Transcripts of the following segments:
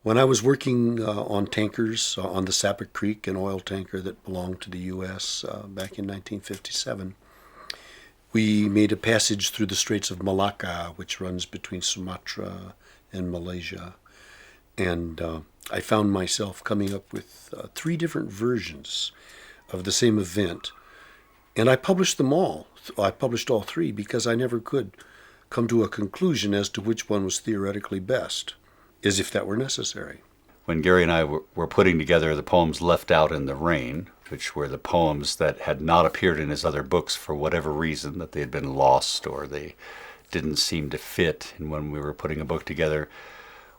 When I was working on tankers on the Sapper Creek, an oil tanker that belonged to the U.S. Back in 1957, we made a passage through the Straits of Malacca, which runs between Sumatra and Malaysia. And I found myself coming up with 3 different versions of the same event. And I published them all. I published all 3 because I never could come to a conclusion as to which one was theoretically best, as if that were necessary. When Gary and I were putting together the poems Left Out in the Rain, which were the poems that had not appeared in his other books for whatever reason, that they had been lost or they didn't seem to fit, and when we were putting a book together,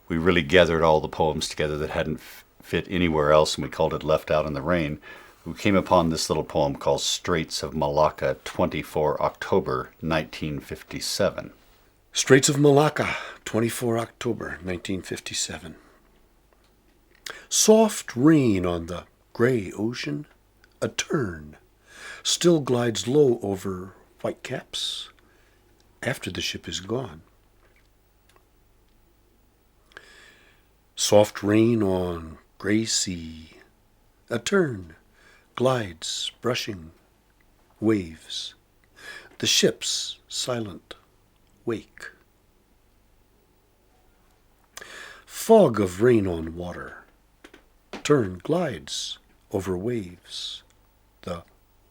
we really gathered all the poems together that hadn't fit anywhere else, and we called it Left Out in the Rain. We came upon this little poem called Straits of Malacca, 24 October 1957. Straits of Malacca, 24 October 1957. Soft rain on the gray ocean, a tern, still glides low over whitecaps after the ship is gone. Soft rain on gray sea, a tern glides brushing waves, the ship's silent wake. Fog of rain on water, tern glides over waves, the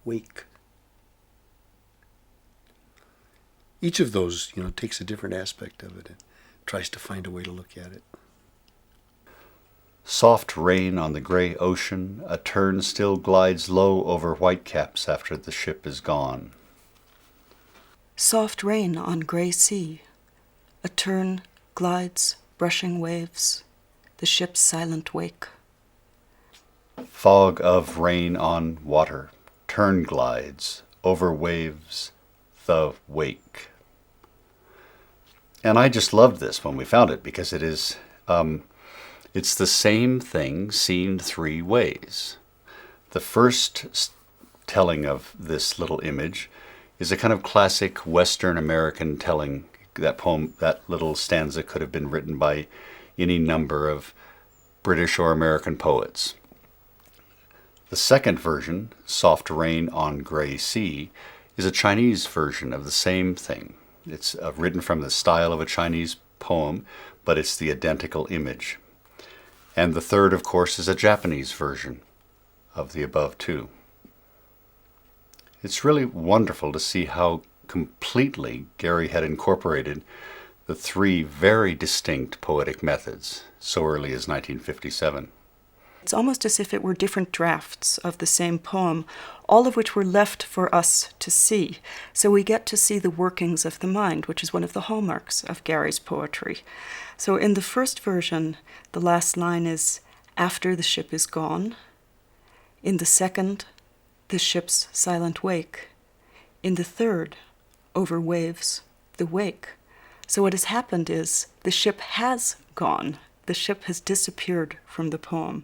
wake. Each of those, takes a different aspect of it and tries to find a way to look at it. Soft rain on the gray ocean, a tern still glides low over whitecaps after the ship is gone. Soft rain on gray sea, a tern glides brushing waves, the ship's silent wake. Fog of rain on water, tern glides over waves, the wake. And I just loved this when we found it because it is, it's the same thing seen 3 ways. The first telling of this little image is a kind of classic Western American telling. That poem, that little stanza could have been written by any number of British or American poets. The second version, Soft Rain on Gray Sea, is a Chinese version of the same thing. It's written from the style of a Chinese poem, but it's the identical image. And the third, of course, is a Japanese version of the above 2. It's really wonderful to see how completely Gary had incorporated the 3 very distinct poetic methods so early as 1957. It's almost as if it were different drafts of the same poem, all of which were left for us to see. So we get to see the workings of the mind, which is one of the hallmarks of Gary's poetry. So in the first version, the last line is, "After the ship is gone." In the second, "The ship's silent wake." In the third, "Over waves, the wake." So what has happened is the ship has gone. The ship has disappeared from the poem.